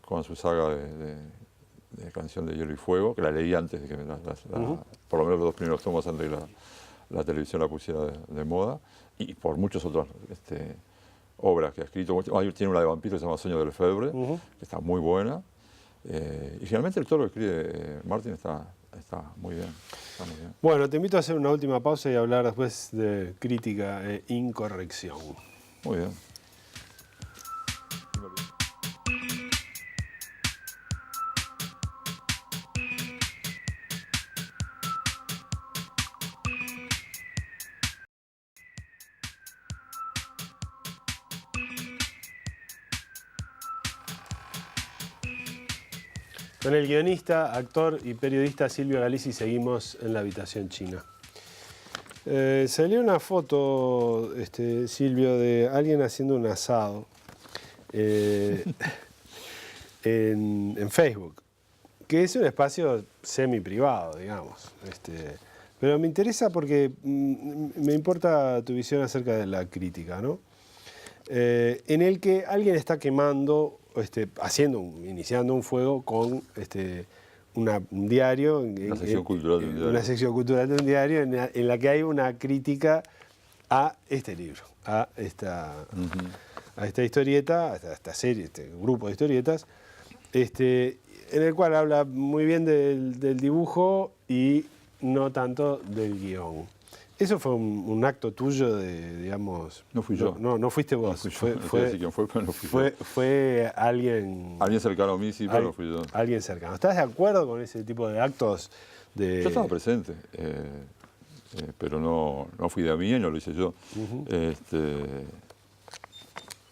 con su saga de Canción de Hielo y Fuego, que la leí antes de que por lo menos los 2 primeros tomos antes de que la televisión la pusiera de moda, y por muchas otras obras que ha escrito. Tiene una de vampiros que se llama Sueño del Febre, que está muy buena. Y finalmente todo lo que escribe Martin está muy bien. Está muy bien. Bueno, te invito a hacer una última pausa y hablar después de crítica e incorrección. Muy bien. Con el guionista, actor y periodista Silvio Galizzi seguimos en la habitación china. Salió una foto, Silvio, de alguien haciendo un asado en Facebook, que es un espacio semi-privado, digamos. Pero me interesa porque me importa tu visión acerca de la crítica, ¿no? En el que alguien está quemando, iniciando un fuego con un diario, Una sección cultural de un diario. Una sección cultural de un diario en la que hay una crítica a este libro, a esta historieta, a esta serie, este grupo de historietas, en el cual habla muy bien del dibujo y no tanto del guión. ¿Eso fue un acto tuyo de, digamos... No fui yo. No fuiste vos. No fui yo. No sé decir quién fue, pero no fui yo. Fue alguien... Alguien cercano a mí, sí, pero no fui yo. Alguien cercano. ¿Estás de acuerdo con ese tipo de actos? Yo estaba presente, pero no fui de mí y no lo hice yo.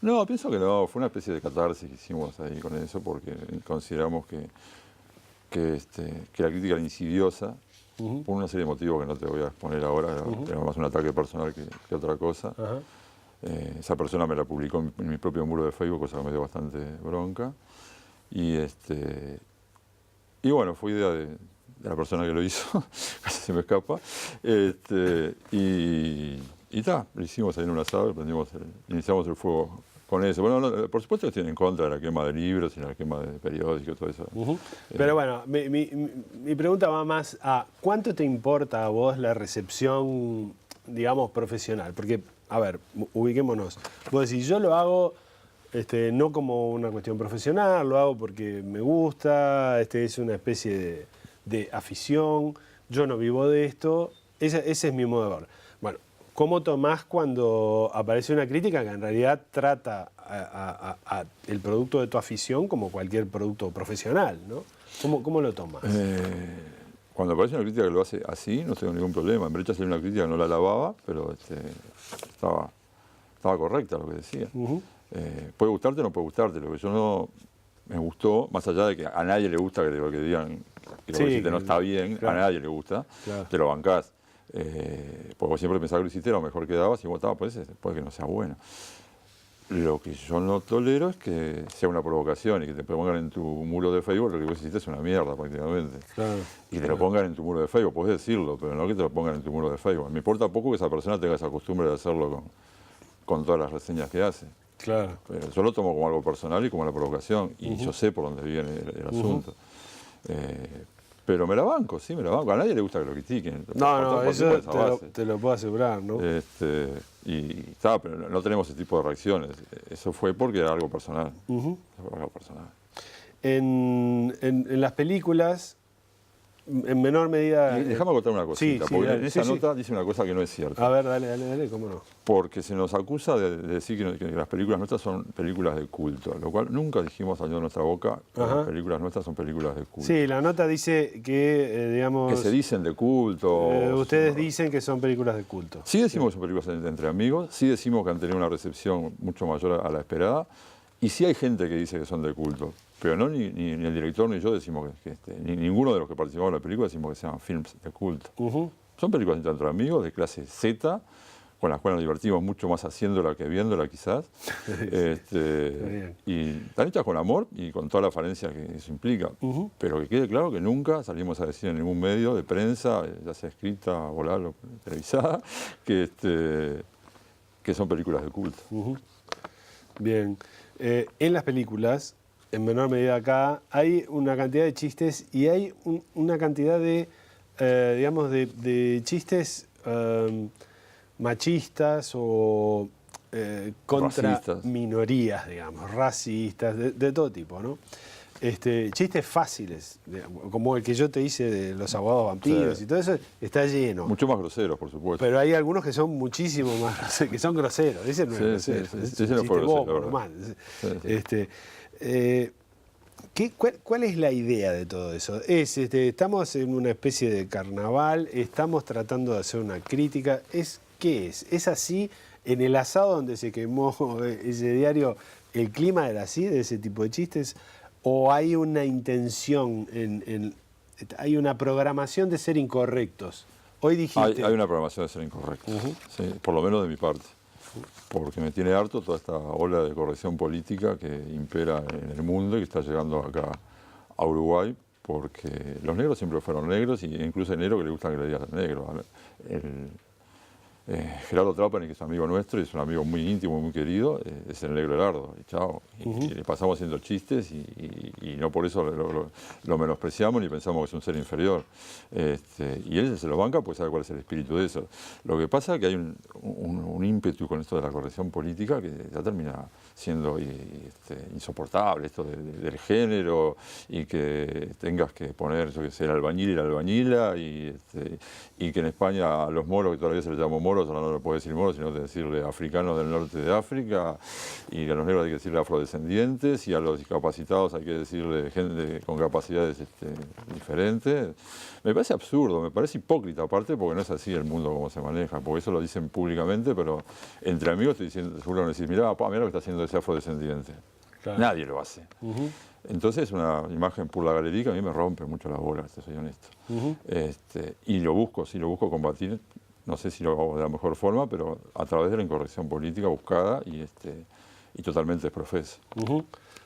No, pienso que no. Fue una especie de catarsis que hicimos ahí con eso, porque consideramos que la crítica era insidiosa, por una serie de motivos que no te voy a exponer ahora, era más un ataque personal que otra cosa. Esa persona me la publicó en mi propio muro de Facebook, cosa que me dio bastante bronca. Y bueno, fue idea de la persona que lo hizo, casi se me escapa. Y lo hicimos ahí en un asado, iniciamos el fuego con eso. Bueno, por supuesto que estoy en contra de la quema de libros y la quema de periódicos y todo eso. Pero bueno, mi pregunta va más a ¿cuánto te importa a vos la recepción, digamos, profesional? Porque, a ver, ubiquémonos. Vos decís, yo lo hago no como una cuestión profesional, lo hago porque me gusta, es una especie de afición, yo no vivo de esto, ese es mi modo de ver. Bueno, ¿cómo tomás cuando aparece una crítica que en realidad trata el producto de tu afición como cualquier producto profesional, ¿no? ¿Cómo lo tomas? Cuando aparece una crítica que lo hace así, no tengo ningún problema. En Brecha salió una crítica que no la lavaba, pero estaba correcta lo que decía. Puede gustarte o no puede gustarte. Lo que yo no me gustó, más allá de que a nadie le gusta que lo que digan, que lo que hiciste no está bien, claro. A nadie le gusta, claro. Te lo bancás. Porque vos siempre pensás que lo hiciste, a lo mejor quedabas y vos estabas, puede que no sea bueno. Lo que yo no tolero es que sea una provocación y que te pongan en tu muro de Facebook lo que vos hiciste es una mierda prácticamente. Claro, y te lo pongan en tu muro de Facebook, podés decirlo, pero no que te lo pongan en tu muro de Facebook. Me importa poco que esa persona tenga esa costumbre de hacerlo con todas las reseñas que hace. Claro. Pero yo lo tomo como algo personal y como una provocación, y yo sé por dónde viene el asunto. Pero me la banco, sí, me la banco. A nadie le gusta que lo critiquen. No, eso te lo puedo asegurar, ¿no? Pero no tenemos ese tipo de reacciones. Eso fue porque era algo personal. Algo personal. En las películas, en menor medida... Déjame contar una cosita, porque en esa nota dice una cosa que no es cierta. A ver, dale, cómo no. Porque se nos acusa de decir que las películas nuestras son películas de culto, lo cual nunca dijimos saliendo de nuestra boca que las películas nuestras son películas de culto. Sí, la nota dice que, digamos... Que se dicen de culto. Ustedes dicen que son películas de culto. Sí decimos que son películas entre amigos, sí decimos que han tenido una recepción mucho mayor a la esperada, y sí hay gente que dice que son de culto. Pero no ni el director ni yo decimos ni ninguno de los que participamos en la película decimos que sean films de culto. Son películas entre amigos de clase Z, con las cuales nos divertimos mucho más haciéndola que viéndola quizás. Y están hechas con amor y con toda la falencia que eso implica. Pero que quede claro que nunca salimos a decir en ningún medio de prensa, ya sea escrita, oral o televisada, que son películas de culto. Bien. En las películas, en menor medida acá, hay una cantidad de chistes y hay una cantidad de, digamos, de chistes machistas o contra Racistas. minorías, digamos, racistas, de todo tipo, ¿no? Chistes fáciles, como el que yo te hice de los abogados vampiros Sí. y todo eso, está lleno. Mucho más groseros, por supuesto. Pero hay algunos que son muchísimo más groseros, que son groseros. Ese no es Sí, grosero, sí, sí. es Ese un no chiste fue grosero, bobo, la normal. verdad. Sí. ¿Cuál es la idea de todo eso? Estamos en una especie de carnaval, estamos tratando de hacer una crítica. ¿Qué es? ¿Es así? En el asado donde se quemó ese diario, ¿el clima era así, de ese tipo de chistes? ¿O hay una intención, hay una programación de ser incorrectos? Hoy dijiste... Hay una programación de ser incorrecto, sí, por lo menos de mi parte. Porque me tiene harto toda esta ola de corrección política que impera en el mundo y que está llegando acá a Uruguay, porque los negros siempre fueron negros, y incluso hay negros que le gustan que le digan negro. Gerardo Trapani, que es amigo nuestro y es un amigo muy íntimo, muy querido, es el negro Gerardo, y chao. Y le pasamos haciendo chistes y no por eso lo menospreciamos ni pensamos que es un ser inferior. Y él se lo banca porque sabe cuál es el espíritu de eso. Lo que pasa es que hay un ímpetu con esto de la corrección política que ya termina siendo insoportable, esto del género, y que tengas que poner, yo que sé, el albañil y la albañila, y que en España a los moros, que todavía se les llamó moros, ahora no le puedes decir moros, sino decirle africanos del norte de África, y a los negros hay que decirle afrodescendientes, y a los discapacitados hay que decirle gente con capacidades diferentes. Me parece absurdo, me parece hipócrita aparte, porque no es así el mundo como se maneja, porque eso lo dicen públicamente, pero entre amigos estoy diciendo, seguro me decís, mirá, mira lo que está haciendo ese afrodescendiente. Claro. Nadie lo hace. Entonces es una imagen por la galería que a mí me rompe mucho la bola, te soy honesto. Y lo busco combatir, no sé si lo hago de la mejor forma, pero a través de la incorrección política buscada y totalmente desprofesa.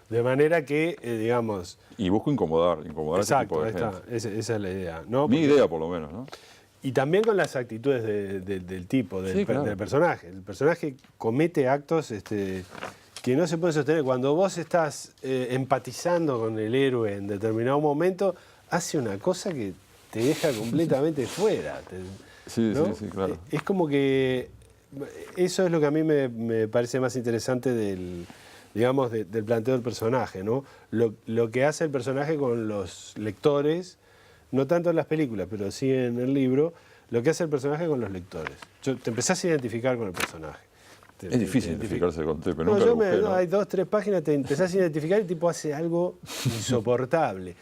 De manera que, digamos... Y busco incomodar a ese tipo de gente. Esa es la idea, ¿no? Mi idea, por lo menos, ¿no? Y también con las actitudes del tipo, del personaje. El personaje comete actos que no se pueden sostener. Cuando vos estás empatizando con el héroe en determinado momento, hace una cosa que te deja completamente fuera. ¿no? Sí, claro. Es como que eso es lo que a mí me parece más interesante del planteo del personaje, ¿no? Lo que hace el personaje con los lectores, no tanto en las películas, pero sí en el libro, lo que hace el personaje con los lectores. Te empezás a identificar con el personaje. Es difícil identificarse con Tepe, nunca lo busqué, ¿no? Hay 2 o 3 páginas, te empezás a identificar y el tipo hace algo insoportable.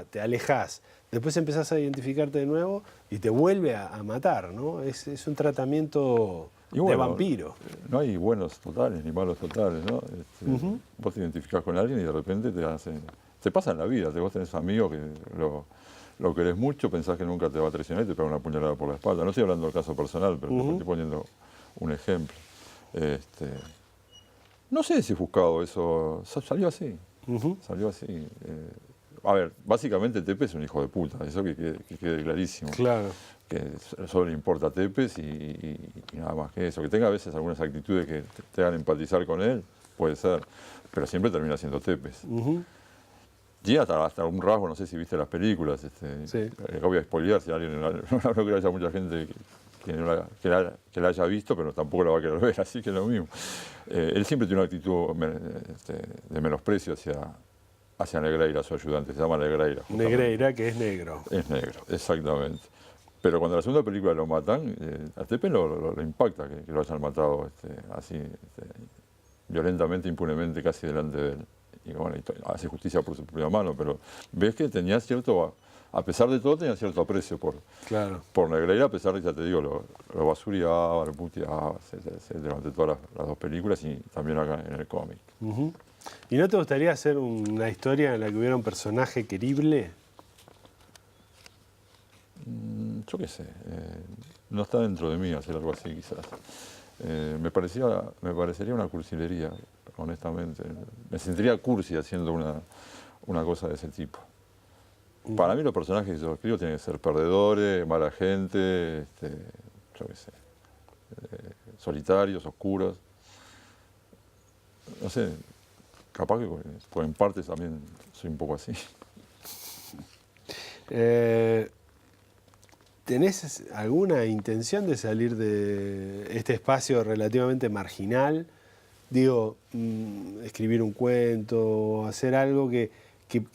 Te alejás. Después empezás a identificarte de nuevo y te vuelve a matar, ¿no? Es un tratamiento de vampiro. No hay buenos totales ni malos totales, ¿no? Vos te identificás con alguien y de repente te pasa en la vida. Vos tenés amigos que lo querés mucho, pensás que nunca te va a traicionar y te pega una puñalada por la espalda. No estoy hablando del caso personal, pero te estoy poniendo un ejemplo. No sé si he buscado eso, salió así. Salió así. A ver, básicamente Tepes es un hijo de puta, eso que quede clarísimo. Claro. Que solo le importa a Tepes y nada más que eso. Que tenga a veces algunas actitudes que te hagan empatizar con él, puede ser, pero siempre termina siendo Tepes. Llega hasta un rasgo, no sé si viste las películas, voy a spoilear si alguien, no creo que haya mucha gente que la haya visto, pero tampoco la va a querer ver, así que es lo mismo. Él siempre tiene una actitud de menosprecio hacia Negreira, su ayudante, se llama Negreira. Negreira, que es negro. Es negro, exactamente. Pero cuando en la segunda película lo matan, a Tepe lo impacta que lo hayan matado así, violentamente, impunemente, casi delante de él. Y bueno, hace justicia por su propia mano, pero ves que tenía cierto, a pesar de todo, tenía cierto aprecio por Negreira, a pesar de que, ya te digo, lo basuriaba, lo puteaba, durante todas las 2 películas y también acá en el cómic. ¿Y no te gustaría hacer una historia en la que hubiera un personaje querible? Yo qué sé, no está dentro de mí hacer algo así quizás. Me parecería una cursilería, honestamente. Me sentiría cursi haciendo una cosa de ese tipo. Para mí los personajes que yo escribo tienen que ser perdedores, mala gente, yo qué sé, solitarios, oscuros. No sé, capaz que pues en partes también soy un poco así. ¿tenés alguna intención de salir de este espacio relativamente marginal? Digo, escribir un cuento, hacer algo que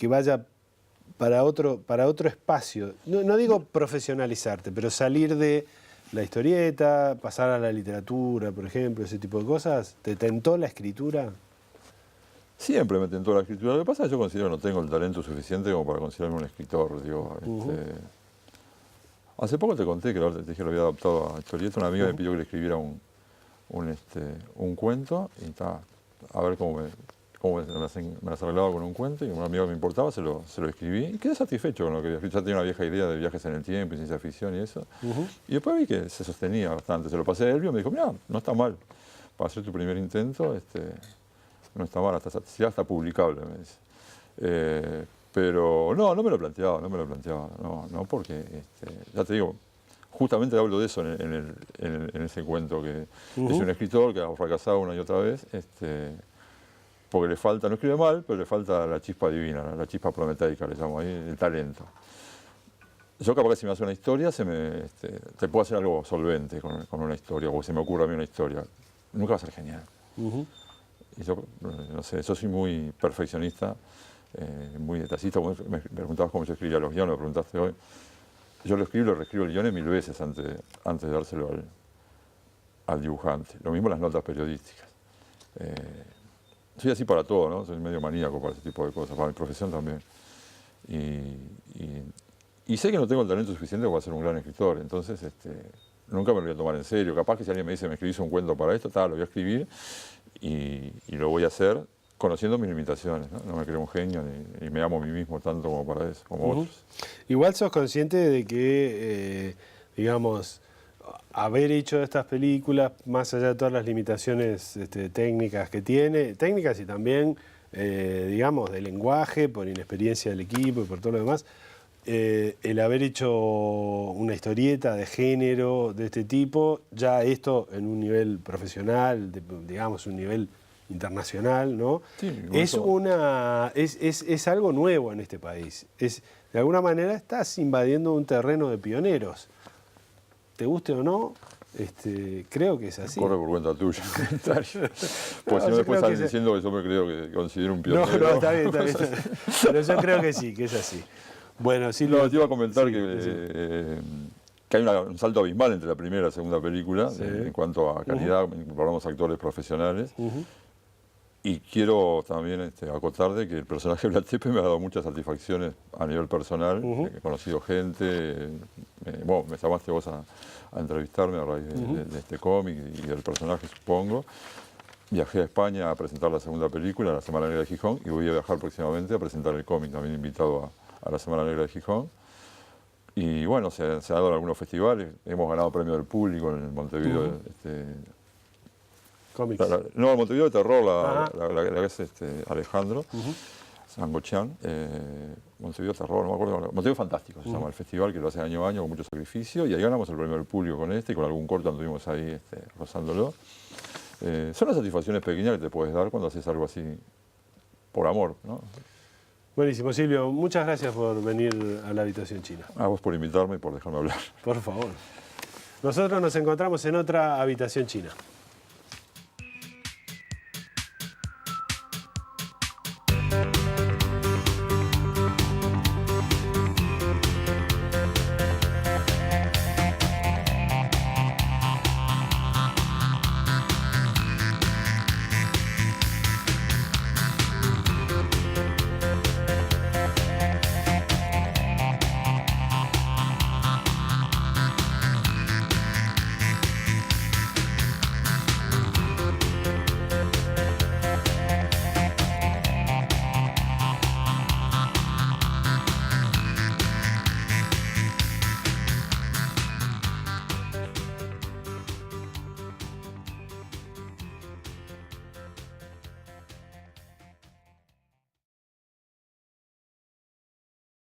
vaya para otro espacio. No digo profesionalizarte, pero salir de la historieta, pasar a la literatura, por ejemplo, ese tipo de cosas. ¿Te tentó la escritura? Siempre me tentó la escritura. Lo que pasa es que yo considero que no tengo el talento suficiente como para considerarme un escritor. Digo, hace poco te conté que te dije que lo había adaptado a historieta. Una amiga me pidió que le escribiera un cuento y a ver cómo me las arreglaba con un cuento, y un amigo que me importaba se lo escribí y quedé satisfecho con lo que había escrito. Ya tenía una vieja idea de viajes en el tiempo y ciencia ficción y eso. Y después vi que se sostenía bastante. Se lo pasé a Elvio y me dijo, mira, no está mal. Para hacer tu primer intento, no está mal, ya está publicable, me dice. Pero no me lo planteaba, no, porque, ya te digo, justamente hablo de eso en ese cuento, que es un escritor que ha fracasado una y otra vez, porque le falta, no escribe mal, pero le falta la chispa divina, la chispa prometeica, le llamo ahí, el talento. Yo capaz que si me hace una historia, te puedo hacer algo solvente con una historia, o se me ocurre a mí una historia. Nunca va a ser genial. Y yo, no sé, yo soy muy perfeccionista, muy detallista. Me preguntabas cómo yo escribía los guiones, me preguntaste hoy. Yo lo escribo y lo reescribo el guion 1000 veces antes de dárselo al dibujante. Lo mismo las notas periodísticas. Soy así para todo, ¿no? Soy medio maníaco para ese tipo de cosas, para mi profesión también. Y sé que no tengo el talento suficiente para ser un gran escritor, entonces nunca me lo voy a tomar en serio. Capaz que si alguien me dice, me escribís un cuento para esto, lo voy a escribir y lo voy a hacer conociendo mis limitaciones, ¿no? No me creo un genio ni me amo a mí mismo tanto como para eso, como otros. Igual sos consciente de que, digamos, haber hecho estas películas, más allá de todas las limitaciones técnicas que tiene, técnicas y también, digamos, de lenguaje, por inexperiencia del equipo y por todo lo demás, el haber hecho una historieta de género de este tipo, ya esto en un nivel profesional, digamos, un nivel internacional, ¿no? Sí, es algo nuevo en este país. De alguna manera estás invadiendo un terreno de pioneros. Te guste o no, creo que es así. Corre por cuenta tuya. Pues si no después salen diciendo que yo me creo que considero un pionero. No, está bien. Pero yo creo que sí, que es así. Bueno, sí. Te iba a comentar que hay un salto abismal entre la primera y la segunda película en cuanto a calidad, incorporamos actores profesionales. Y quiero también acotar de que el personaje de Blatepe me ha dado muchas satisfacciones a nivel personal. He conocido gente, me llamaste vos a entrevistarme a raíz de este cómic y del personaje, supongo. Viajé a España a presentar la segunda película, La Semana Negra de Gijón, y voy a viajar próximamente a presentar el cómic, también invitado a la Semana Negra de Gijón. Y bueno, se ha dado en algunos festivales, hemos ganado premio del público en el Montevideo. No, el Montevideo de Terror, la que es Alejandro Sangochian. Montevideo de Terror, no me acuerdo. Montevideo Fantástico se llama el festival, que lo hace año a año con mucho sacrificio, y ahí ganamos el premio del público con y con algún corto anduvimos ahí rozándolo. Son las satisfacciones pequeñas que te puedes dar cuando haces algo así por amor, ¿no? Buenísimo, Silvio. Muchas gracias por venir a la Habitación China. A vos por invitarme y por dejarme hablar. Por favor. Nosotros nos encontramos en otra Habitación China.